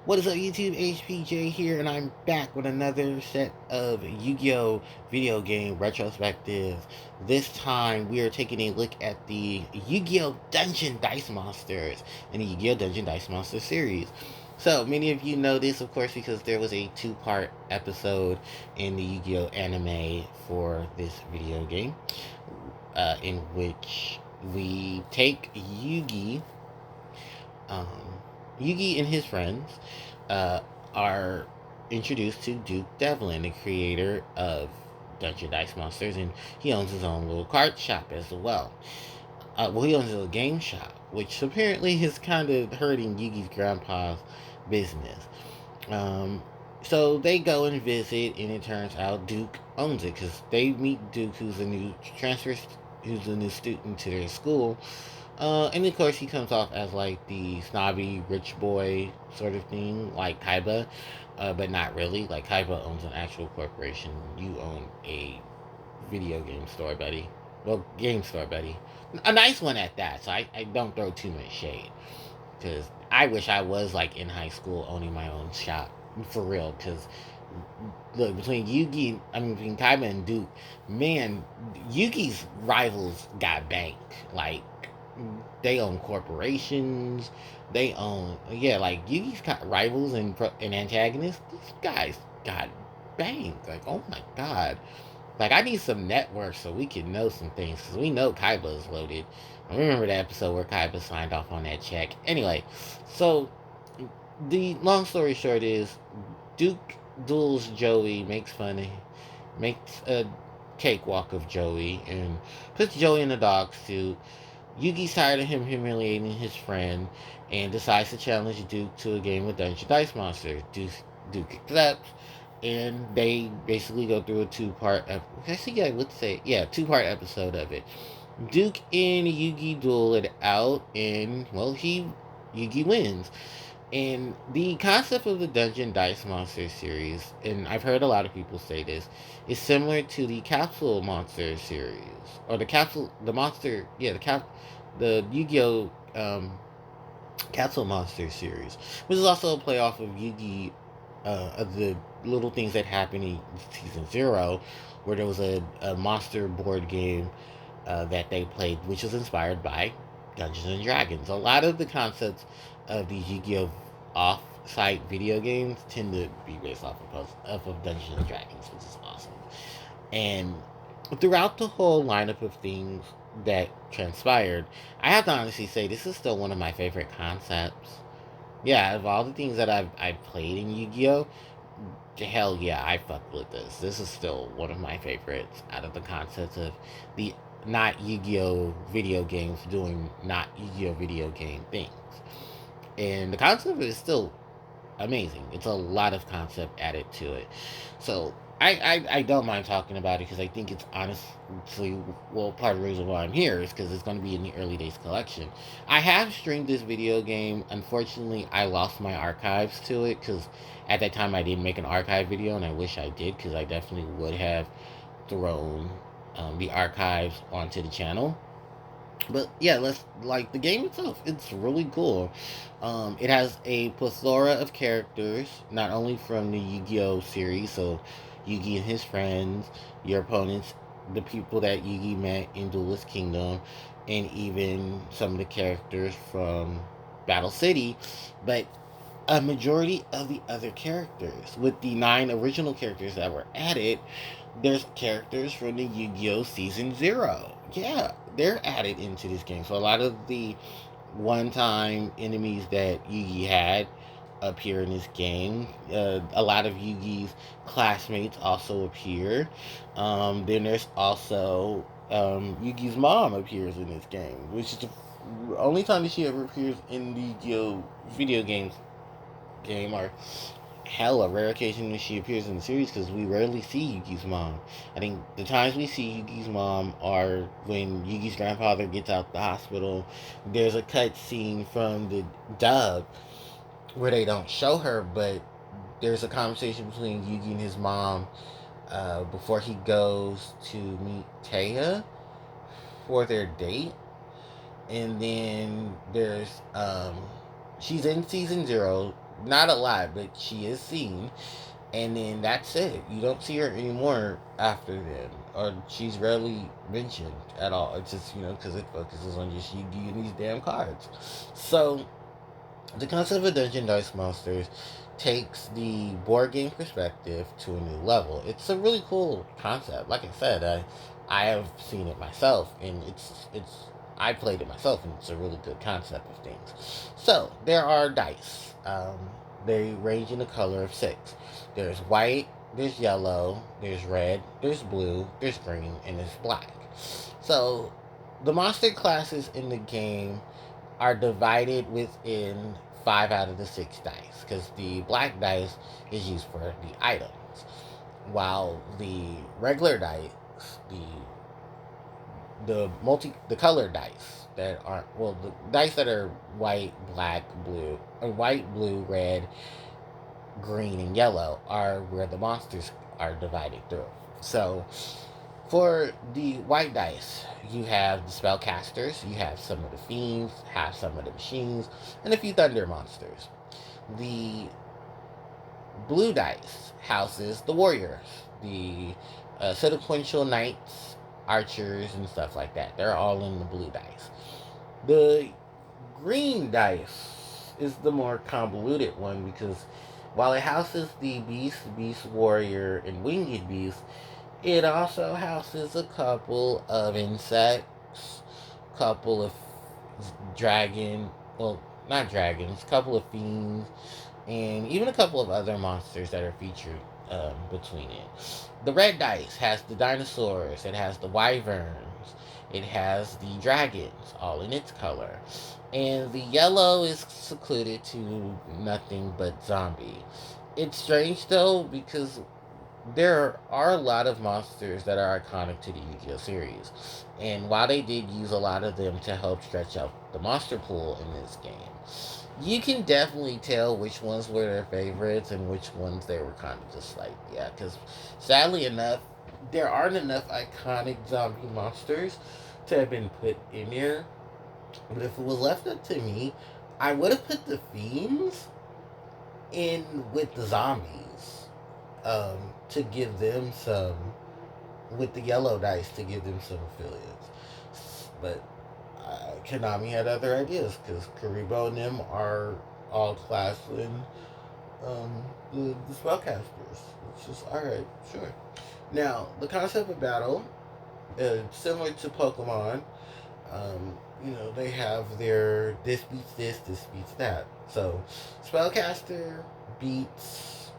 What is up, YouTube? HPJ here, and I'm back with another set of Yu-Gi-Oh Video Game Retrospective. This time, we are taking a look at the Yu-Gi-Oh Dungeon Dice Monsters in the Yu-Gi-Oh Dungeon Dice Monster series. So, many of you know this, of course, because there was a two-part episode in the Yu-Gi-Oh anime for this video game, in which we take um, Yugi and his friends uh, are introduced to Duke Devlin, the creator of Dungeon Dice Monsters, and he owns his own little card shop as well. He owns a little game shop, which apparently is kind of hurting Yugi's grandpa's business. Um, so they go and visit, and it turns out Duke owns it because they meet Duke, who's who's a new student to their school. And of course, he comes off as like the snobby rich boy sort of thing, like Kaiba, but not really. Like Kaiba owns an actual corporation. You own a video game store, buddy. Well, game store, buddy. A nice one at that. So I don't throw too much shade because I wish I was like in high school owning my own shop for real. Because look, between Kaiba and Duke, man, Yugi's rivals got bank. Like they own corporations. They own, yeah, like Yugi's got rivals and antagonists. These guys got bank. Like, oh my god. Like, I need some networks so we can know some things because we know Kaiba is loaded. I remember the episode where Kaiba signed off on that check. Anyway, so the long story short is Duke duels Joey, makes a cakewalk of Joey, and puts Joey in a dog suit. Yugi's tired of him humiliating his friend and decides to challenge Duke to a game of Dungeon Dice Monsters. Duke accepts, and they basically go through a two-part episode of it. Duke and Yugi duel it out, and well, Yugi wins. And the concept of the Dungeon Dice Monster series, and I've heard a lot of people say this, is similar to the Capsule Monster series, or the Yu-Gi-Oh Capsule Monster series, which is also a play off of of the little things that happened in season 0, where there was a monster board game that they played, which was inspired by Dungeons and Dragons. A lot of the concepts of these Yu-Gi-Oh off-site video games tend to be based off of Dungeons and Dragons, which is awesome. And throughout the whole lineup of things that transpired, I have to honestly say this is still one of my favorite concepts. Yeah, of all the things that I've played in Yu-Gi-Oh, hell yeah, I fucked with this. This is still one of my favorites out of the concepts of the not Yu-Gi-Oh video games doing not Yu-Gi-Oh video game things. And the concept is still amazing. It's a lot of concept added to it. So I don't mind talking about it because I think it's honestly, well, part of the reason why I'm here is because it's going to be in the early days collection. I have streamed this video game. Unfortunately, I lost my archives to it because at that time I didn't make an archive video, and I wish I did because I definitely would have thrown the archives onto the channel. But yeah, let's like the game itself. It's really cool. It has a plethora of characters, not only from the Yu-Gi-Oh series, so Yugi and his friends, your opponents, the people that Yugi met in Duelist Kingdom, and even some of the characters from Battle City, but a majority of the other characters. With the 9 original characters that were added, there's characters from the Yu-Gi-Oh! Season 0. Yeah, they're added into this game. So a lot of the one-time enemies that Yugi had appear in this game. A lot of Yugi's classmates also appear. Then there's also Yugi's mom appears in this game, which is the only time that she ever appears in the Yu-Gi-Oh! Video game, or hell, a rare occasion when she appears in the series because we rarely see Yugi's mom. I think the times we see Yugi's mom are when Yugi's grandfather gets out the hospital. There's a cut scene from the dub where they don't show her, but there's a conversation between Yugi and his mom before he goes to meet Taya for their date. And then there's she's in season 0. not a lot, but she is seen. And then that's it. You don't see her anymore after then, or she's rarely mentioned at all. It's just, because it focuses on just Yu-Gi and these damn cards. So the concept of Dungeon Dice Monsters takes the board game perspective to a new level. It's a really cool concept. Like I said, I have seen it myself, and it's I played it myself, and it's a really good concept of things. So there are dice. They range in the color of six. There's white, there's yellow, there's red, there's blue, there's green, and there's black. So the monster classes in the game are divided within 5 out of the 6 dice, because the black dice is used for the items, while the regular dice, the the colored dice that aren't, well, the dice that are white, black, blue, or white, blue, red, green, and yellow are where the monsters are divided through. So for the white dice, you have the spellcasters, you have some of the fiends, have some of the machines, and a few thunder monsters. The blue dice houses the warriors, the sequential knights, archers, and stuff like that. They're all in the blue dice. The green dice is the more convoluted one, because while it houses the beast warrior, and winged beast, it also houses a couple of insects, couple of dragon, well, not dragons, couple of fiends, and even a couple of other monsters that are featured between it. The red dice has the dinosaurs, it has the wyverns, it has the dragons, all in its color. And the yellow is secluded to nothing but zombie. It's strange though, because there are a lot of monsters that are iconic to the Yu-Gi-Oh series. And while they did use a lot of them to help stretch out the monster pool in this game, you can definitely tell which ones were their favorites and which ones they were kind of just like, yeah, because sadly enough, there aren't enough iconic zombie monsters to have been put in there. But if it was left up to me, I would have put the fiends in with the zombies, to give them some, with the yellow dice, to give them some affiliates. But Konami had other ideas, because Karibo and them are all class in the spellcasters, which is alright, sure. Now, the concept of battle, similar to Pokemon, they have their this beats this beats that. So, spellcaster beats.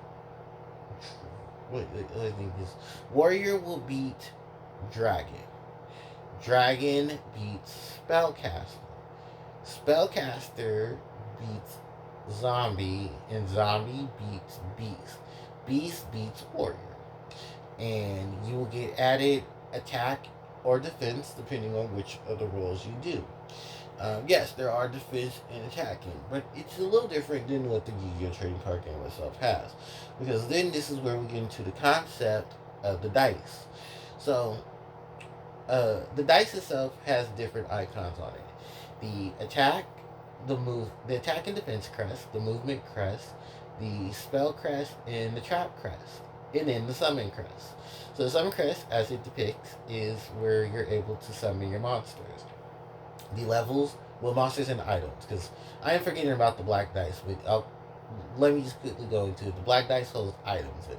Wait, I think this warrior will beat dragon. Dragon beats spellcaster. Spellcaster beats zombie, and zombie beats beast. Beast beats warrior, and you will get added attack or defense depending on which of the roles you do. Yes, there are defense and attacking, but it's a little different than what the Yu-Gi-Oh trading card game itself has, because then this is where we get into the concept of the dice. So, the dice itself has different icons on it. The attack, the attack and defense crest, the movement crest, the spell crest, and the trap crest, and then the summon crest. So the summon crest, as it depicts, is where you're able to summon your monsters. The levels, well, monsters and items, because I am forgetting about the black dice, but let me just quickly go into it. The black dice holds items in it.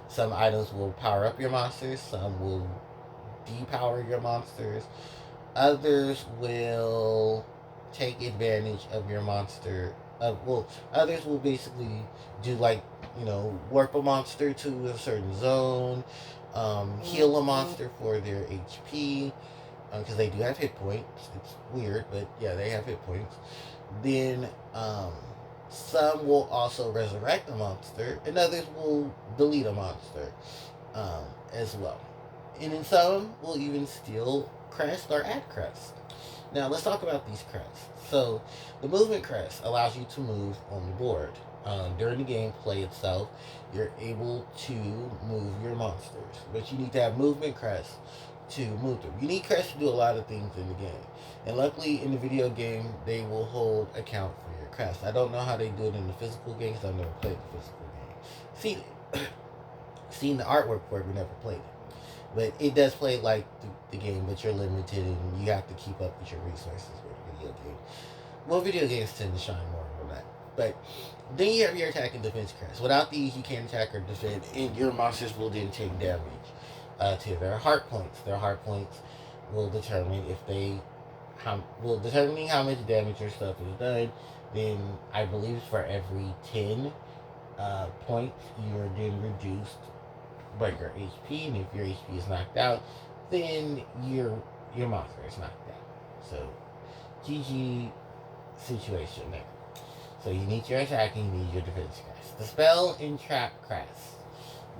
Some items will power up your monsters, some will depower your monsters, others will take advantage of your monster. Others will basically do like, warp a monster to a certain zone, heal a monster for their HP, because they do have hit points. It's weird, but yeah, they have hit points. Then some will also resurrect a monster, and others will delete a monster as well. And then some will even steal crest or add crest. Now let's talk about these crests. So the movement crest allows you to move on the board. During the gameplay itself, you're able to move your monsters, but you need to have movement crest to move them. You need crest to do a lot of things in the game, and luckily in the video game they will hold account for your crafts. I don't know how they do it in the physical games. I've never played the physical game. Seen the artwork for it, but never played it. But it does play like the game, but you're limited and you have to keep up with your resources with a video game. Well, video games tend to shine more on that. But then you have your attack and defense crafts. Without these, you can't attack or defend, and your monsters will then take damage to their heart points. Their heart points will determine determining how much damage your stuff is done. Then I believe for every 10 points, you're then reduced by your HP, and if your HP is knocked out, then your monster is knocked out. So GG situation there. So you need your attack and you need your defense crest. The spell and trap crests.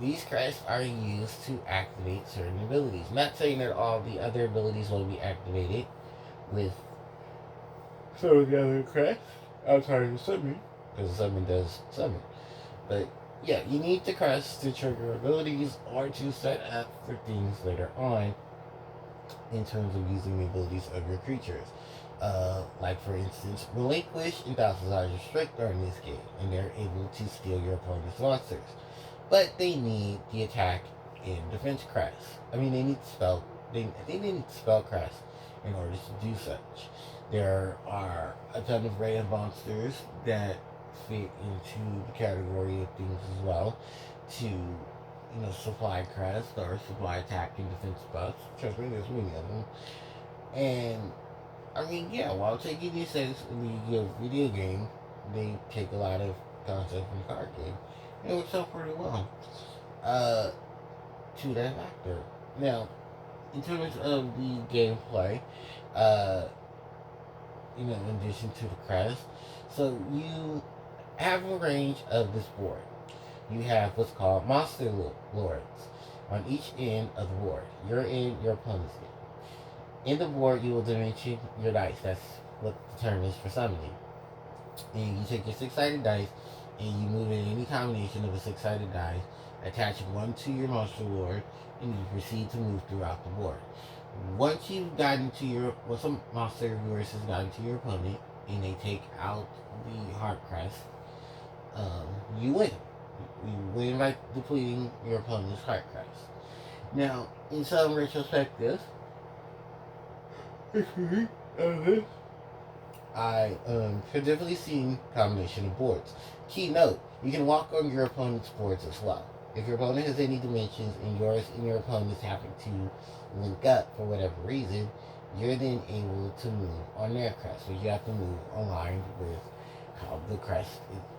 These crests are used to activate certain abilities. I'm not saying that all the other abilities will be activated with some of the other crests outside of the summon, because the summon does summon. But yeah, you need the crest to trigger abilities or to set up for things later on in terms of using the abilities of your creatures. Like for instance, Relinquish and Thousand Restrict are in this game, and they're able to steal your opponent's monsters. But they need the attack and defense crests. I mean, they need spell crests in order to do such. There are a ton of ray of monsters that fit into the category of things as well to supply crest or supply attack and defense buffs. Trust me, there's many of them. And I mean, yeah, while taking these things in the video game, they take a lot of concept from the card game. It works out pretty well to that factor. Now, in terms of the gameplay, in addition to the crest, so you have a range of this board. You have what's called Monster Lords on each end of the board. Your end, your opponent's end. In the board, you will dimension your dice. That's what the term is for summoning. And you take your 6-sided dice and you move in any combination of a 6-sided dice, attach one to your monster lord, and you proceed to move throughout the board. Once you've gotten to some monster of yours has gotten to your opponent, and they take out the heart crest, you win. You win by depleting your opponent's heart crest. Now, in some retrospectives, I have definitely seen combination of boards. Key note, you can walk on your opponent's boards as well. If your opponent has any dimensions and yours and your opponent's happen to link up for whatever reason, you're then able to move on their crest. So you have to move aligned with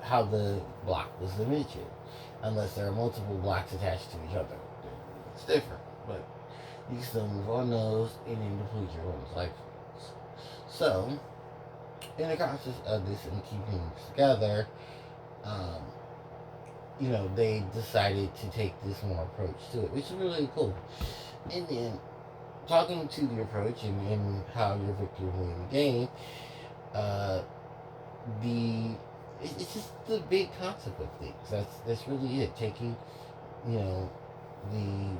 how the block was dimensioned. Unless there are multiple blocks attached to each other. It's different, but you can still move on those and then deplete your opponent's life. So, in the process of this and keeping things together, they decided to take this more approach to it, which is really cool. And then, talking to the approach and how your victory will win the game, it's just the big concept of things. That's really it. Taking, the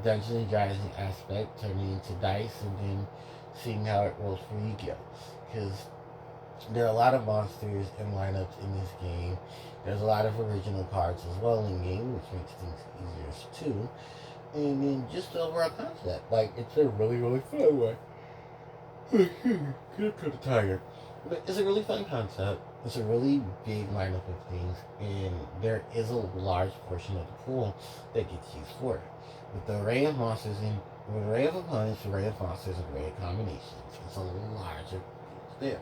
Dungeons and Dragons aspect, turning it into dice, and then seeing how it rolls for Yu-Gi-Oh! Because there are a lot of monsters and lineups in this game. There's a lot of original cards as well in the game, which makes things easier too. And then just the overall concept. Like, it's a really, really fun way. Get to the tiger. But it's a really fun concept. It's a really big lineup of things, and there is a large portion of the pool that gets used for it. With the array of monsters with an array of opponents, an array of monsters, an array of combinations, it's a large of things there.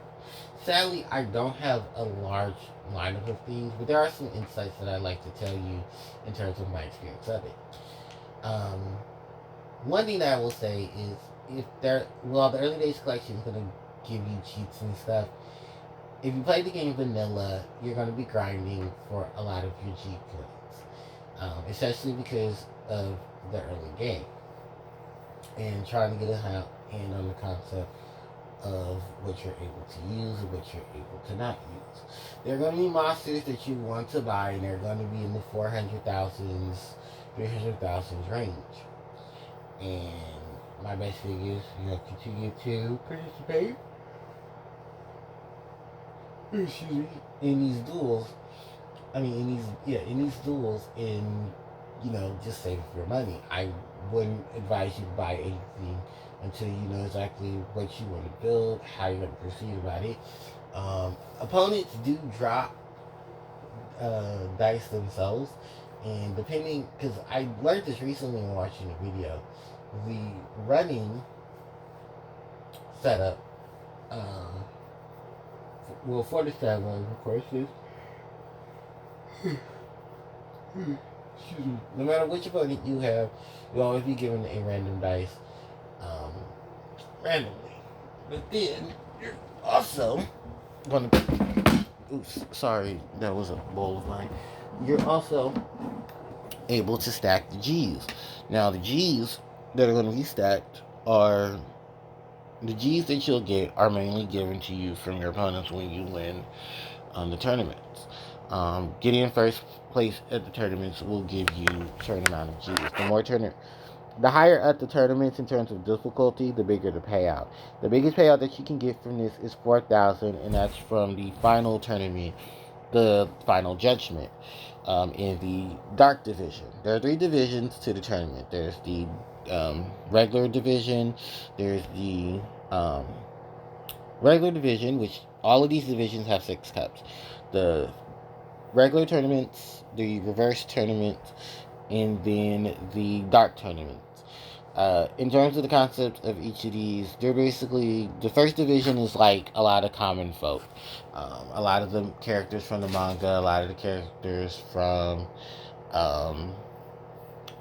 Sadly, I don't have a large lineup of things, but there are some insights that I'd like to tell you in terms of my experience of it. One thing that I will say is the early days collection is going to give you cheats and stuff. If you play the game vanilla, you're going to be grinding for a lot of your G points, especially because of the early game and trying to get a hand on the concept of what you're able to use and what you're able to not use. There are going to be monsters that you want to buy, and they're going to be in the 400,000s, 300,000s range. And my best thing is, continue to participate. excuse me, in these duels. In these duels, and just save your money. I wouldn't advise you to buy anything until you know exactly what you want to build, how you're going to proceed about it. Opponents do drop dice themselves, and depending, because I learned this recently when watching a video, the running setup, for the 7, of course, is excuse me. No matter which opponent you have, you'll always be given a random dice, um, randomly. But then you're also gonna. Oops, sorry, that was a bowl of mine. You're also able to stack the G's. Now the G's that are going to be stacked are the G's that you'll get are mainly given to you from your opponents when you win the tournaments. Getting in first place at the tournaments will give you a certain amount of G's. The higher up the tournaments in terms of difficulty, the bigger the payout. The biggest payout that you can get from this is 4,000, and that's from the final tournament, the final judgment, in the dark division. There are 3 divisions to the tournament. There's the regular division. There's the regular division, which all of these divisions have 6 cups. The regular tournaments, the reverse tournaments, and then the dark tournaments. In terms of the concept of each of these, they're basically, the first division is like a lot of common folk. A lot of the characters from the manga, a lot of the characters from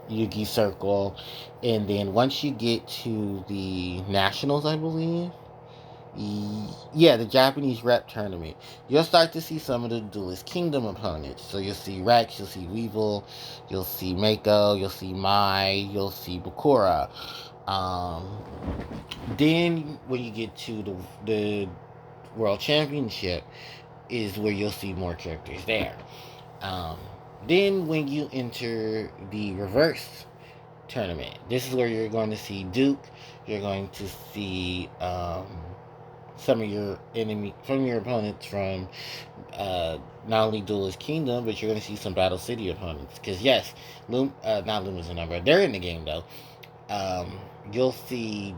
Yu-Gi Circle. And then once you get to the nationals, I believe, yeah, the Japanese rep tournament, you'll start to see some of the Duelist Kingdom opponents. So you'll see Rex, you'll see Weevil, you'll see Mako, you'll see Mai, you'll see Bakura. Then when you get to the World Championship is where you'll see more characters there. Then when you enter the reverse tournament, this is where you're going to see Duke, you're going to see some of your opponents from not only Duelist Kingdom, but you're going to see some Battle City opponents. Because yes, not Luma's a number. They're in the game though. You'll see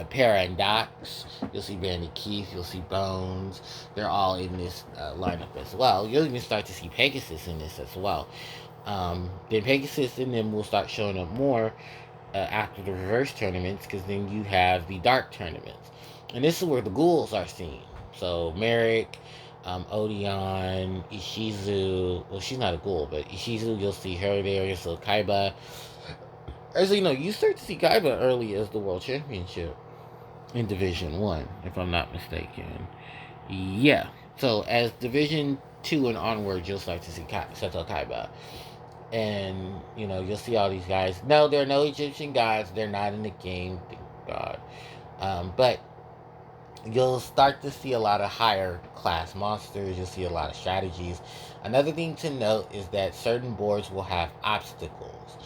Para and Dox. You'll see Bandit Keith. You'll see Bones. They're all in this lineup as well. You'll even start to see Pegasus in this as well. Then Pegasus and them will start showing up more after the reverse tournaments, because then you have the dark tournaments. And this is where the ghouls are seen. So Merrick, Odeon, Ishizu. Well, she's not a ghoul, but Ishizu, you'll see her there. You'll see Kaiba. As you know, you start to see Kaiba early as the World Championship in Division 1, if I'm not mistaken. Yeah. So as Division 2 and onward, you'll start to see Seto Kaiba. And, you'll see all these guys. No, there are no Egyptian gods. They're not in the game, thank God. But you'll start to see a lot of higher class monsters. You'll see a lot of strategies. Another thing to note is that certain boards will have obstacles.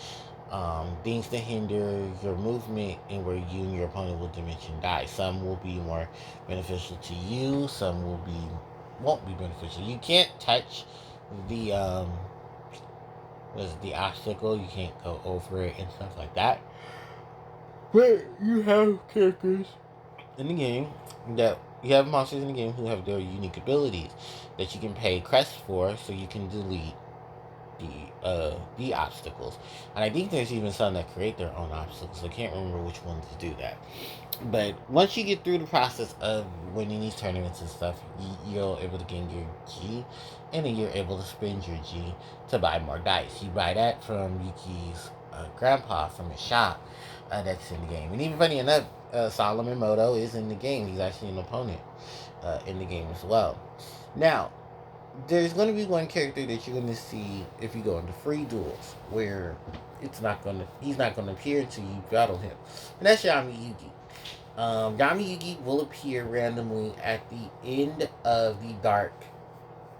Things to hinder your movement and where you and your opponent will dimension die. Some will be more beneficial to you. Some won't be beneficial. You can't touch the the obstacle. You can't go over it and stuff like that. But you have characters in the game you have monsters in the game who have their unique abilities that you can pay crests for, so you can delete the obstacles. And I think there's even some that create their own obstacles. I can't remember which ones to do that. But once you get through the process of winning these tournaments and stuff, you're able to gain your G, and then you're able to spend your G to buy more dice. You buy that from Yuki's grandpa from his shop that's in the game. And even funny enough, Solomon Moto is in the game. He's actually an opponent in the game as well. Now, there's going to be one character that you're going to see if you go into free duels, where he's not going to appear until you battle him. And that's Yami Yugi. Yami Yugi will appear randomly at the end of the dark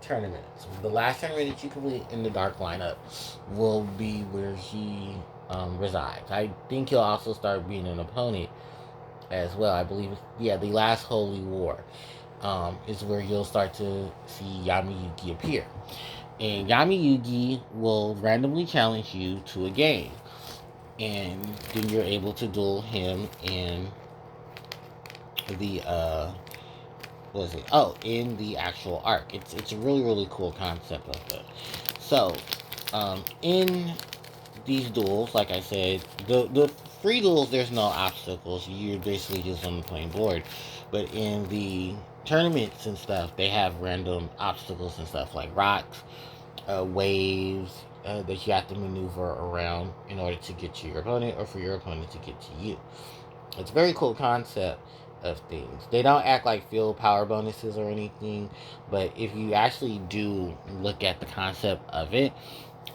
tournament. So the last tournament that you complete in the dark lineup will be where he resides. I think he'll also start being an opponent as well. I believe, the last Holy War. is where you'll start to see Yami Yugi appear. And Yami Yugi will randomly challenge you to a game. And then you're able to duel him in the what is it? Oh, in the actual arc. It's a really really cool concept of it. So, in these duels, like I said, the free duels, there's no obstacles. You're basically just on the playing board. But in the tournaments and stuff, they have random obstacles and stuff like rocks, waves that you have to maneuver around in order to get to your opponent or for your opponent to get to you. It's a very cool concept of things. They don't act like field power bonuses or anything, but if you actually do look at the concept of it,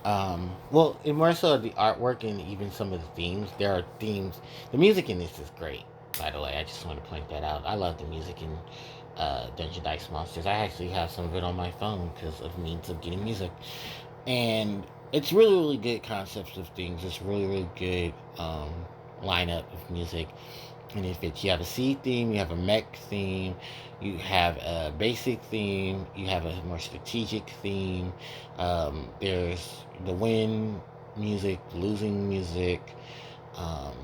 well, and more so the artwork and even some of the themes, there are themes. The music in this is great, by the way. I just want to point that out. I love the music in Dungeon Dice Monsters. I actually have some of it on my phone because of means of getting music. And it's really, really good concepts of things. It's really, really good lineup of music. And if it's, you have a sea theme, you have a mech theme, you have a basic theme, you have a more strategic theme. There's the win music, losing music, um,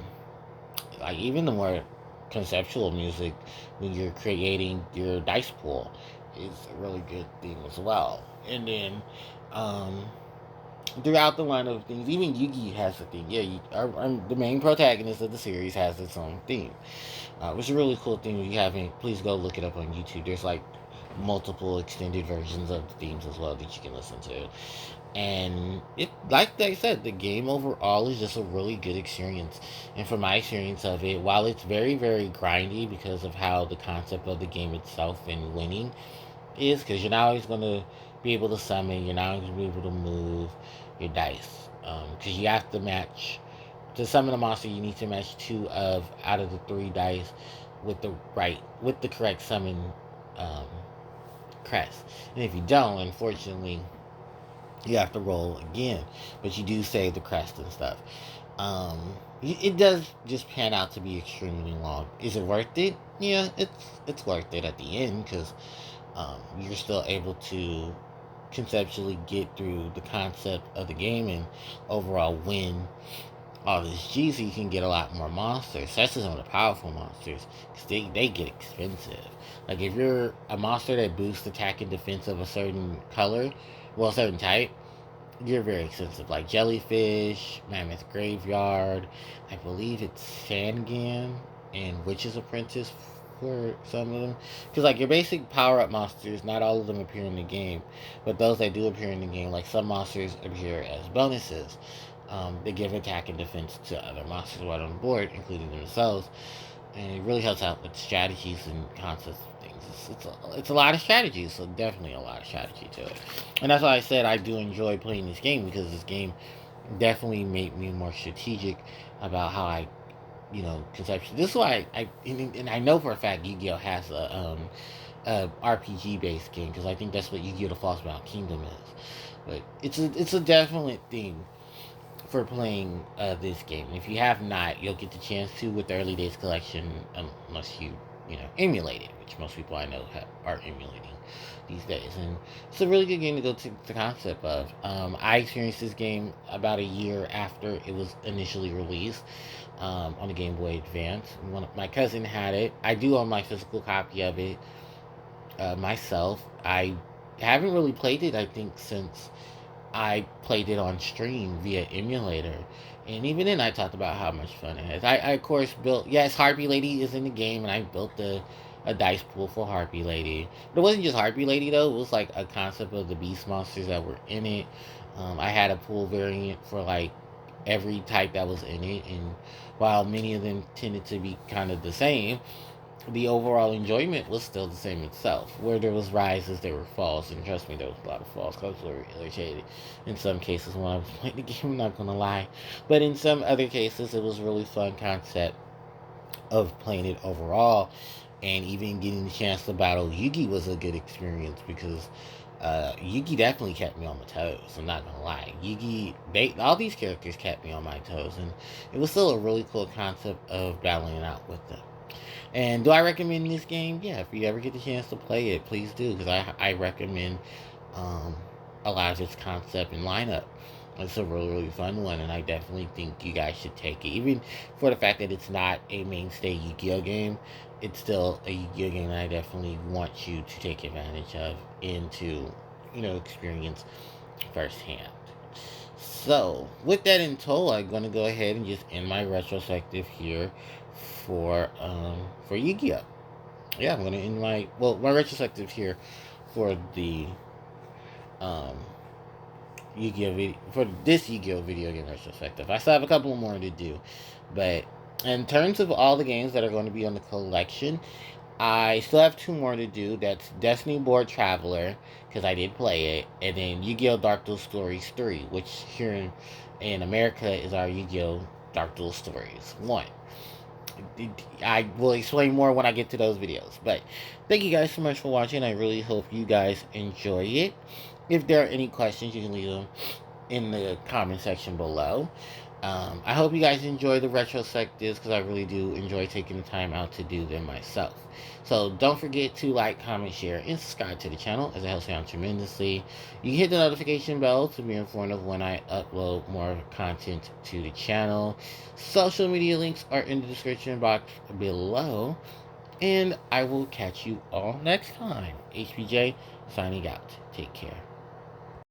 like even the more conceptual music when you're creating your dice pool is a really good theme as well. And then um, throughout the line of things, even Yugi has a theme. Yeah, the main protagonist of the series has its own theme. Which is a really cool thing. If you haven't, please go look it up on YouTube. There's like multiple extended versions of the themes as well that you can listen to. And it, like I said, the game overall is just a really good experience. And from my experience of it, while it's very, very grindy because of how the concept of the game itself and winning is, because you're not always going to be able to summon, you're not always going to be able to move your dice. Because you have to match to summon a monster, you need to match two of out of the three dice with the correct summon um, crest. And if you don't, unfortunately, you have to roll again. But you do save the crest and stuff. It does just pan out to be extremely long. Is it worth it? Yeah, it's worth it at the end because you're still able to conceptually get through the concept of the game and overall win all this G, so you can get a lot more monsters, especially some of the powerful monsters, because they get expensive. Like, if you're a monster that boosts attack and defense of a certain color, well, a certain type, you're very expensive. Like Jellyfish, Mammoth Graveyard, I believe it's Sandgan, and Witch's Apprentice for some of them. Because, like, your basic power-up monsters, not all of them appear in the game, but those that do appear in the game, like some monsters appear as bonuses. They give attack and defense to other monsters right on the board, including themselves, and it really helps out with strategies and concepts and things. It's a lot of strategies, so definitely a lot of strategy to it. And that's why I said I do enjoy playing this game, because this game definitely made me more strategic about how I, conception. This is why and I know for a fact Yu-Gi-Oh has a RPG based game, because I think that's what Yu-Gi-Oh the False-Bound Kingdom is. But it's a definite thing for playing this game. If you have not, you'll get the chance to with the early days collection, unless you emulate it, which most people I know are emulating these days. And it's a really good game to go to the concept of. I experienced this game about a year after it was initially released on the Game Boy Advance. My cousin had it. I do own my physical copy of it myself. I haven't really played it, I think, since I played it on stream via emulator. And even then, I talked about how much fun it has. I of course, built... Yes, Harpie Lady is in the game, and I built a dice pool for Harpie Lady. But it wasn't just Harpie Lady, though. It was, like, a concept of the beast monsters that were in it. I had a pool variant for, like, every type that was in it. And while many of them tended to be kind of the same, the overall enjoyment was still the same itself. Where there was rises, there were falls, and trust me, there was a lot of falls because I was very irritated in some cases when I was playing the game, I'm not gonna lie. But in some other cases, it was a really fun concept of playing it overall, and even getting the chance to battle Yugi was a good experience because Yugi definitely kept me on my toes. I'm not gonna lie. All these characters kept me on my toes, and it was still a really cool concept of battling it out with them. And do I recommend this game? Yeah, if you ever get the chance to play it, please do, because I recommend um, a lot of its concept and lineup. It's a really, really fun one, and I definitely think you guys should take it. Even for the fact that it's not a mainstay Yu-Gi-Oh game, it's still a Yu-Gi-Oh game that I definitely want you to take advantage of and to, experience firsthand. So, with that in tow, I'm gonna go ahead and just end my retrospective here for Yu-Gi-Oh. Yeah, I'm gonna end my retrospective here for the um for this Yu-Gi-Oh video game retrospective. I still have a couple more to do, but in terms of all the games that are going to be on the collection, I still have two more to do. That's Destiny Board Traveler, because I did play it, and then Yu-Gi-Oh! Dark Duel Stories 3, which here in America is our Yu-Gi-Oh! Dark Duel Stories 1. I will explain more when I get to those videos. But thank you guys so much for watching. I really hope you guys enjoy it. If there are any questions, you can leave them in the comment section below. I hope you guys enjoy the retrospectives, because I really do enjoy taking the time out to do them myself. So don't forget to like, comment, share, and subscribe to the channel, as it helps me out tremendously. You can hit the notification bell to be informed of when I upload more content to the channel. Social media links are in the description box below. And I will catch you all next time. HBJ signing out. Take care.